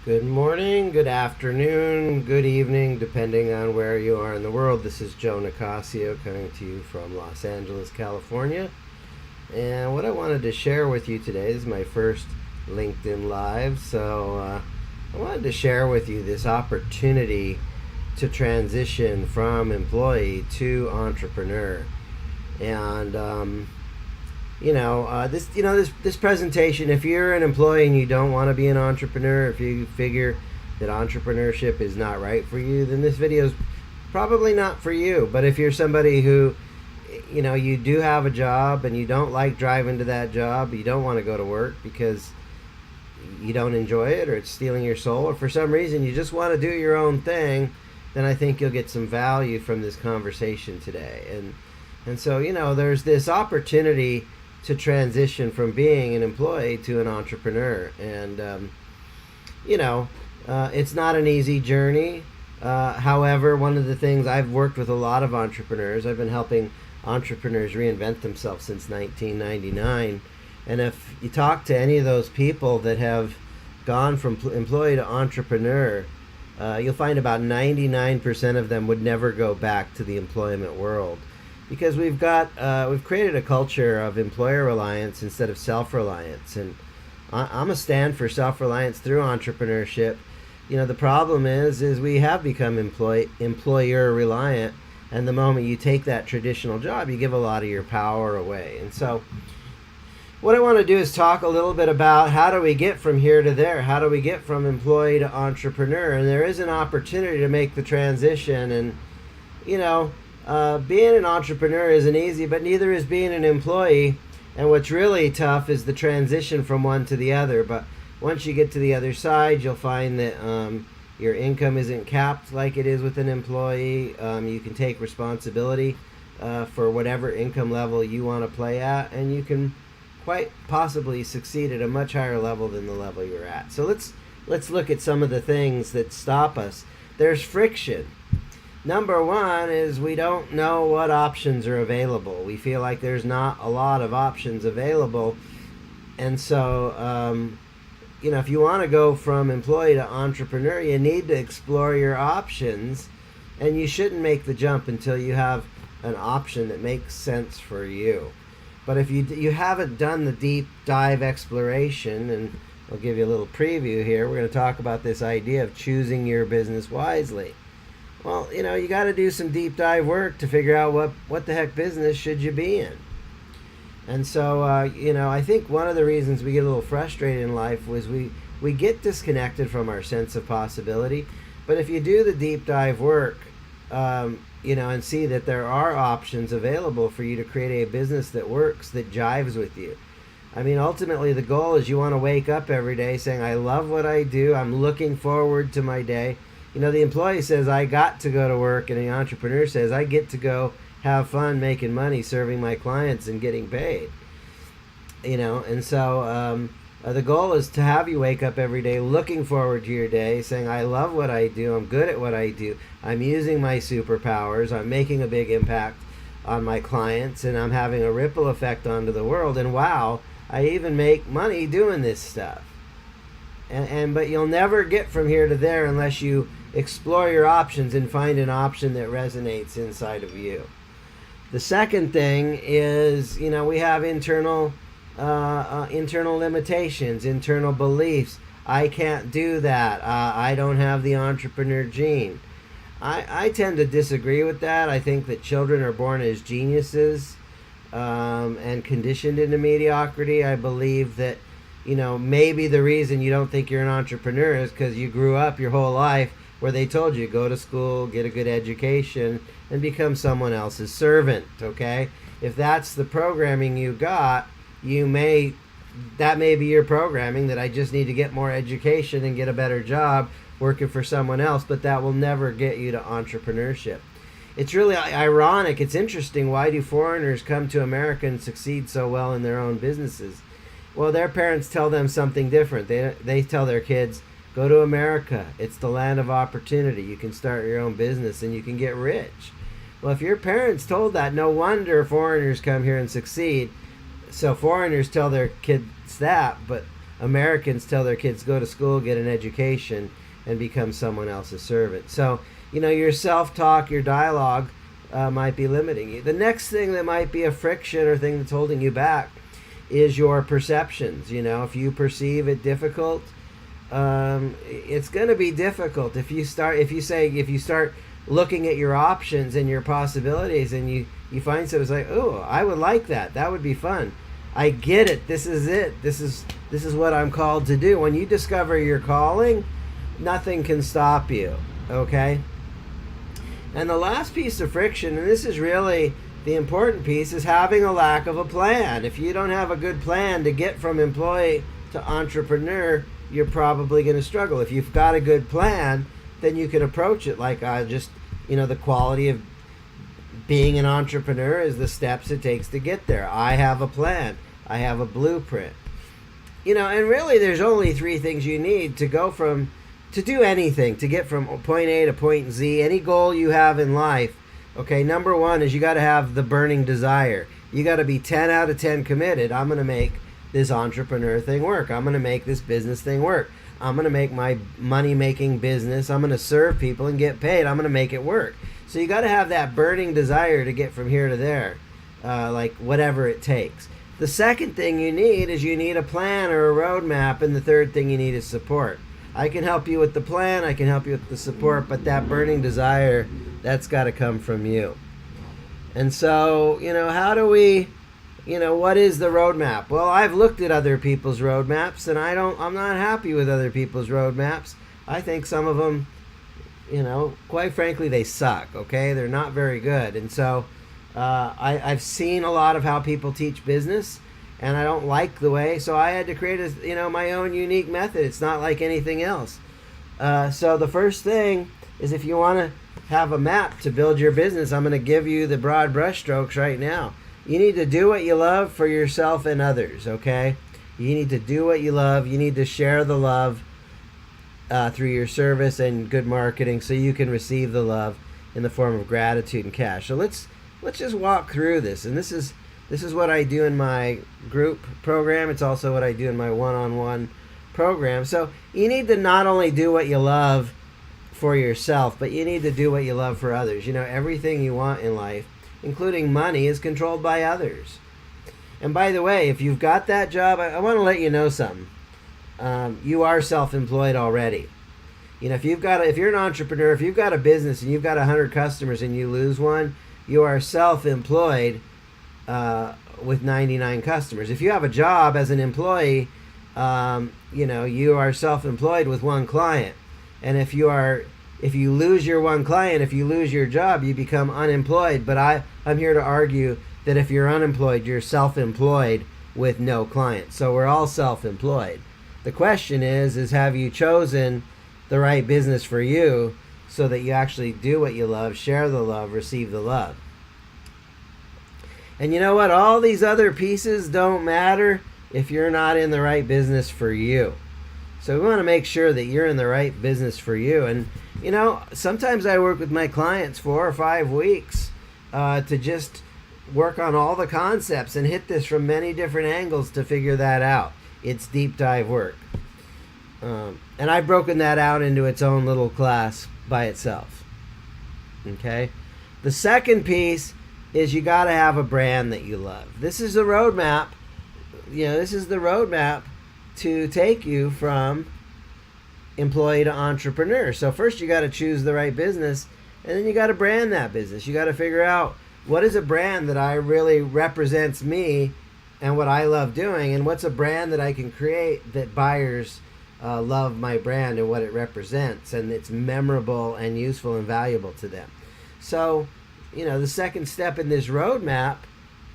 Good morning, good afternoon, good evening, depending on where you are in the world. This is Joe Nicasio coming to you from Los Angeles, California. And what I wanted to share with you today is my first LinkedIn Live. I wanted to share with you this opportunity to transition from employee to entrepreneur. And this presentation, if you're an employee and you don't want to be an entrepreneur, if you figure that entrepreneurship is not right for you, then this video is probably not for you. But if you're somebody who, you do have a job and you don't like driving to that job, you don't want to go to work because you don't enjoy it or it's stealing your soul, or for some reason you just want to do your own thing, then I think you'll get some value from this conversation today. And so, there's this opportunity to transition from being an employee to an entrepreneur. And, it's not an easy journey. However, one of the things, I've worked with a lot of entrepreneurs. I've been helping entrepreneurs reinvent themselves since 1999. And if you talk to any of those people that have gone from employee to entrepreneur, you'll find about 99% of them would never go back to the employment world. Because we've created a culture of employer reliance instead of self-reliance, and I'm a stand for self-reliance through entrepreneurship. The problem is we have become employer reliant, and the moment you take that traditional job, you give a lot of your power away. And so, what I want to do is talk a little bit about how do we get from here to there? How do we get from employee to entrepreneur? And there is an opportunity to make the transition, and being an entrepreneur isn't easy, but neither is being an employee. And what's really tough is the transition from one to the other. But once you get to the other side, you'll find that your income isn't capped like it is with an employee. You can take responsibility for whatever income level you want to play at, and you can quite possibly succeed at a much higher level than the level you're at. So let's look at some of the things that stop us. There's friction. Number one is we don't know what options are available. We feel like there's not a lot of options available. And so, if you want to go from employee to entrepreneur, you need to explore your options. And you shouldn't make the jump until you have an option that makes sense for you. But if you haven't done the deep dive exploration, and I'll give you a little preview here, we're going to talk about this idea of choosing your business wisely. Well, you got to do some deep dive work to figure out what the heck business should you be in. And so, I think one of the reasons we get a little frustrated in life was we get disconnected from our sense of possibility. But if you do the deep dive work, and see that there are options available for you to create a business that works, that jives with you. I mean, ultimately, the goal is you want to wake up every day saying, I love what I do. I'm looking forward to my day. The employee says, I got to go to work, and the entrepreneur says, I get to go have fun making money, serving my clients and getting paid. And so the goal is to have you wake up every day looking forward to your day, saying, I love what I do, I'm good at what I do, I'm using my superpowers, I'm making a big impact on my clients, and I'm having a ripple effect onto the world, and wow, I even make money doing this stuff. But you'll never get from here to there unless you explore your options and find an option that resonates inside of you. The second thing is, we have internal limitations, internal beliefs. I can't do that. I don't have the entrepreneur gene. I tend to disagree with that. I think that children are born as geniuses and conditioned into mediocrity. I believe that maybe the reason you don't think you're an entrepreneur is because you grew up your whole life where they told you go to school, get a good education, and become someone else's servant, okay? If that's the programming you got, that may be your programming, that I just need to get more education and get a better job working for someone else, but that will never get you to entrepreneurship. It's really ironic. It's interesting. Why do foreigners come to America and succeed so well in their own businesses? Well, their parents tell them something different. They tell their kids, go to America. It's the land of opportunity. You can start your own business and you can get rich. Well, if your parents told that, no wonder foreigners come here and succeed. So foreigners tell their kids that, but Americans tell their kids go to school, get an education, and become someone else's servant. So, your self-talk, your dialogue might be limiting you. The next thing that might be a friction or thing that's holding you back is your perceptions. If you perceive it difficult, it's going to be difficult. If you start looking at your options and your possibilities, and you find something like, oh, I would like that. That would be fun. I get it. This is it. This is what I'm called to do. When you discover your calling, nothing can stop you. Okay? And the last piece of friction, and this is really the important piece, is having a lack of a plan. If you don't have a good plan to get from employee to entrepreneur, you're probably going to struggle. If you've got a good plan, then you can approach it like the quality of being an entrepreneur is the steps it takes to get there. I have a plan. I have a blueprint. And really there's only 3 things you need to do anything, to get from point A to point Z, any goal you have in life. Okay, number 1 is you got to have the burning desire. You got to be 10 out of 10 committed. I'm going to make this entrepreneur thing work. I'm going to make this business thing work. I'm going to make my money-making business. I'm going to serve people and get paid. I'm going to make it work. So you got to have that burning desire to get from here to there, like whatever it takes. The second thing you need is you need a plan or a roadmap, and the third thing you need is support. I can help you with the plan, I can help you with the support, but that burning desire, that's got to come from you. And so, how do we, what is the roadmap? Well, I've looked at other people's roadmaps, and I'm not happy with other people's roadmaps. I think some of them, quite frankly, they suck, okay? They're not very good. And so I've seen a lot of how people teach business, and I don't like the way, so I had to create my own unique method. It's not like anything else. So the first thing is, if you want to have a map to build your business, I'm going to give you the broad brushstrokes right now. You need to do what you love for yourself and others, okay? You need to do what you love. You need to share the love through your service and good marketing, so you can receive the love in the form of gratitude and cash. So let's just walk through this. And this is what I do in my group program. It's also what I do in my one-on-one program. So you need to not only do what you love for yourself, but you need to do what you love for others. Everything you want in life, including money, is controlled by others. And by the way, if you've got that job, I want to let you know something. You are self-employed already. If you're an entrepreneur, if you've got a business and you've got 100 customers and you lose one, you are self-employed with 99 customers. If you have a job as an employee, you are self-employed with 1 client. And if you lose your 1 client, if you lose your job, you become unemployed. But I'm here to argue that if you're unemployed, you're self-employed with no clients. So we're all self-employed. The question is have you chosen the right business for you, so that you actually do what you love, share the love, receive the love? And you know what? All these other pieces don't matter if you're not in the right business for you. So we want to make sure that you're in the right business for you. And, sometimes I work with my clients 4 or 5 weeks to just work on all the concepts and hit this from many different angles to figure that out. It's deep dive work. And I've broken that out into its own little class by itself. Okay? The second piece is you got to have a brand that you love. This is the roadmap. This is the roadmap to take you from employee to entrepreneur. So first you got to choose the right business, and then you got to brand that business. You got to figure out, what is a brand that I really represents me and what I love doing, and what's a brand that I can create that buyers love my brand and what it represents, and it's memorable and useful and valuable to them. So, the second step in this roadmap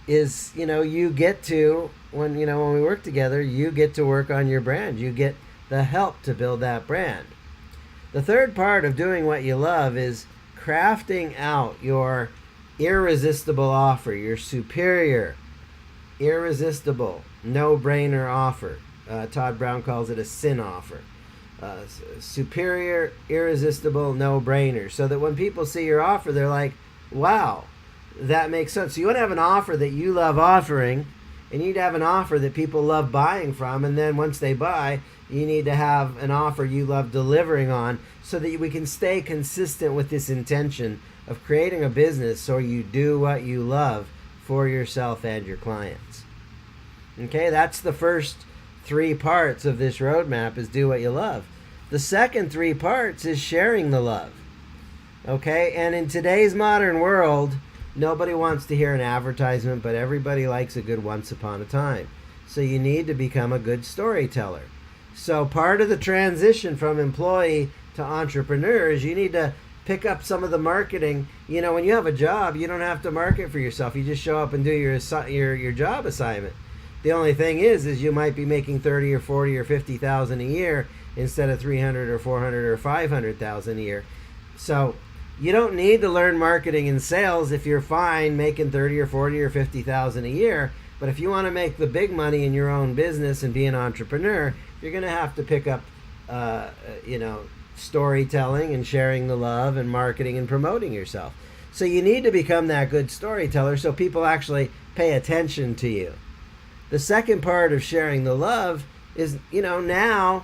is, you get to, when we work together, you get to work on your brand. You get the help to build that brand. The third part of doing what you love is crafting out your irresistible offer, your superior, irresistible, no-brainer offer. Todd Brown calls it a sin offer. Superior, irresistible, no-brainer. So that when people see your offer, they're like, wow, that makes sense. So you want to have an offer that you love offering, and you need to have an offer that people love buying from, and then once they buy, you need to have an offer you love delivering on, so that we can stay consistent with this intention of creating a business so you do what you love for yourself and your clients. Okay, that's the first 3 parts of this roadmap, is do what you love. The second 3 parts is sharing the love. Okay, and in today's modern world, nobody wants to hear an advertisement, but everybody likes a good once upon a time. So you need to become a good storyteller. So part of the transition from employee to entrepreneur is you need to pick up some of the marketing. You know, when you have a job, you don't have to market for yourself. You just show up and do your job assignment. The only thing is you might be making 30 or 40 or 50,000 a year instead of 300 or 400 or 500,000 a year. So you don't need to learn marketing and sales if you're fine making 30 or 40 or 50,000 a year. But if you want to make the big money in your own business and be an entrepreneur, you're going to have to pick up, storytelling and sharing the love and marketing and promoting yourself. So you need to become that good storyteller so people actually pay attention to you. The second part of sharing the love is, now,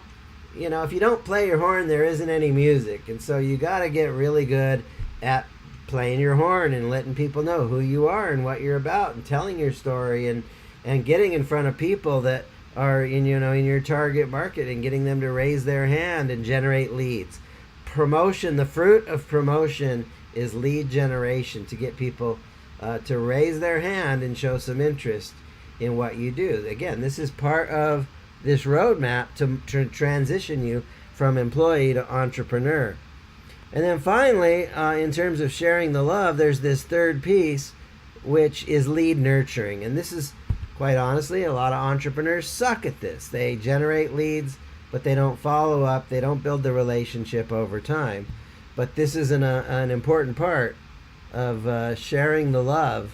if you don't play your horn, there isn't any music. And so you got to get really good at playing your horn and letting people know who you are and what you're about and telling your story and getting in front of people that are in your target market and getting them to raise their hand and generate leads. Promotion, the fruit of promotion is lead generation, to get people to raise their hand and show some interest in what you do. Again, this is part of this roadmap to transition you from employee to entrepreneur. And then finally, in terms of sharing the love, there's this third piece, which is lead nurturing. And this is, quite honestly, a lot of entrepreneurs suck at this. They generate leads, but they don't follow up. They don't build the relationship over time. But this is an important part of sharing the love,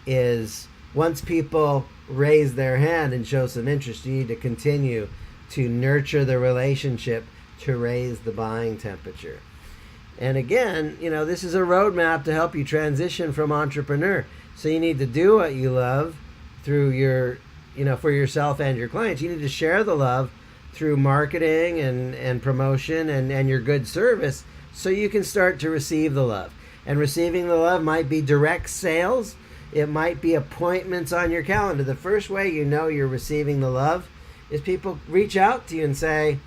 is once people raise their hand and show some interest, you need to continue to nurture the relationship to raise the buying temperature. And again, this is a roadmap to help you transition from entrepreneur. So you need to do what you love through your, for yourself and your clients. You need to share the love through marketing and promotion and your good service, so you can start to receive the love. And receiving the love might be direct sales. It might be appointments on your calendar. The first way you know you're receiving the love is people reach out to you and say,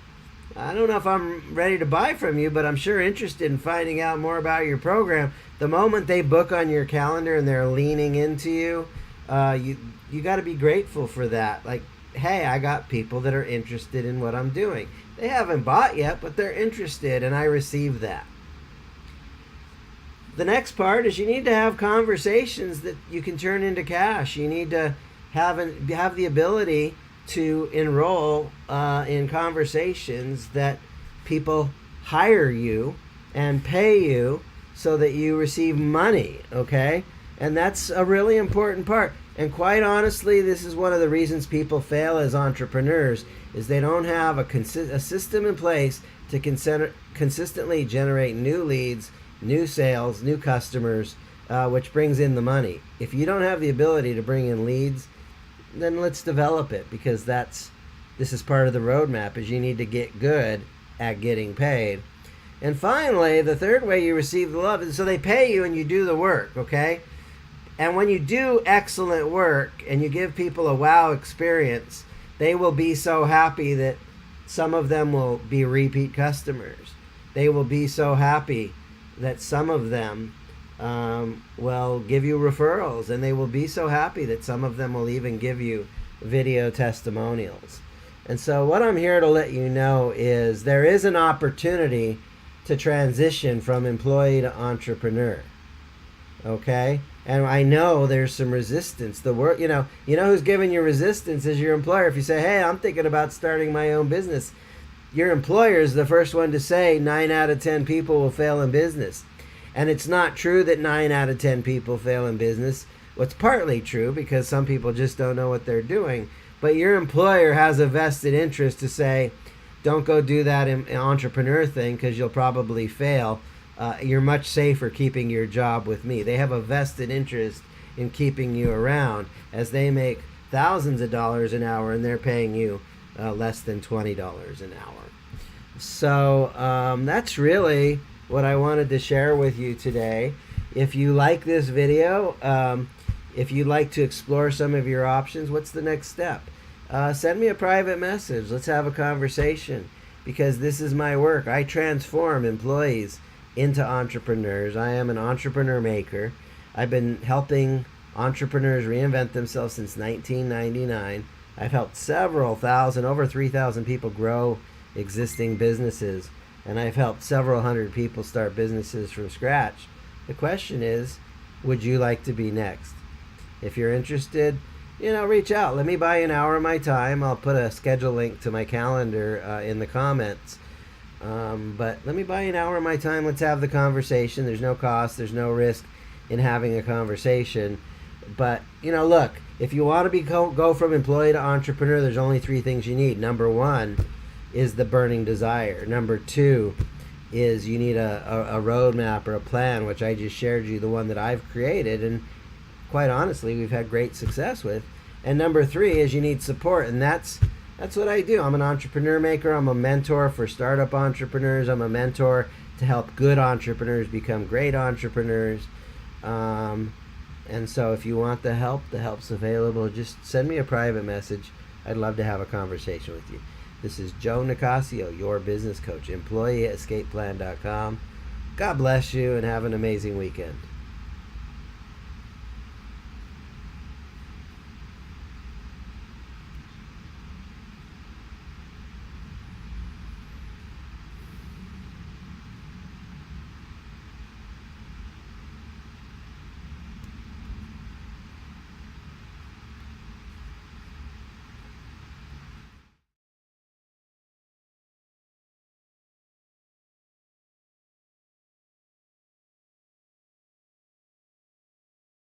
I don't know if I'm ready to buy from you, but I'm sure interested in finding out more about your program. The moment they book on your calendar and they're leaning into you, you got to be grateful for that. Like, hey, I got people that are interested in what I'm doing. They haven't bought yet, but they're interested, and I receive that. The next part is you need to have conversations that you can turn into cash. You need to have the ability to enroll in conversations that people hire you and pay you so that you receive money, okay? And that's a really important part. And quite honestly, this is one of the reasons people fail as entrepreneurs, is they don't have a system in place to consistently generate new leads, new sales, new customers, which brings in the money. If you don't have the ability to bring in leads, then let's develop it, because this is part of the roadmap, is you need to get good at getting paid. And finally, the third way you receive the love is so they pay you and you do the work, okay? And when you do excellent work and you give people a wow experience, they will be so happy that some of them will be repeat customers. They will be so happy that some of them will give you referrals, and they will be so happy that some of them will even give you video testimonials. And so what I'm here to let you know is there is an opportunity to transition from employee to entrepreneur. Okay? And I know there's some resistance. You know who's giving you resistance is your employer. If you say, hey, I'm thinking about starting my own business, your employer is the first one to say 9 out of 10 people will fail in business. And it's not true that 9 out of 10 people fail in business. Well, it's partly true, because some people just don't know what they're doing. But your employer has a vested interest to say, don't go do that entrepreneur thing, because you'll probably fail. You're much safer keeping your job with me. They have a vested interest in keeping you around, as they make thousands of dollars an hour, and they're paying you less than $20 an hour. So that's really what I wanted to share with you today. If you like this video, if you'd like to explore some of your options, what's the next step? Send me a private message. Let's have a conversation, because this is my work. I transform employees into entrepreneurs. I am an entrepreneur maker. I've been helping entrepreneurs reinvent themselves since 1999. I've helped several thousand, over 3,000 people grow existing businesses, and I've helped several hundred people start businesses from scratch. The question is, would you like to be next? If you're interested, reach out. Let me buy an hour of my time. I'll put a schedule link to my calendar in the comments. But let me buy an hour of my time. Let's have the conversation. There's no cost. There's no risk in having a conversation. But, look, if you want to go from employee to entrepreneur, there's only 3 things you need. Number 1 is the burning desire. Number 2 is you need a roadmap or a plan, which I just shared you, the one that I've created, and quite honestly, we've had great success with. And number 3 is you need support, and that's what I do. I'm an entrepreneur maker. I'm a mentor for startup entrepreneurs. I'm a mentor to help good entrepreneurs become great entrepreneurs. And so if you want the help's available. Just send me a private message. I'd love to have a conversation with you. This is Joe Nicasio, your business coach, employeeescapeplan.com. God bless you and have an amazing weekend.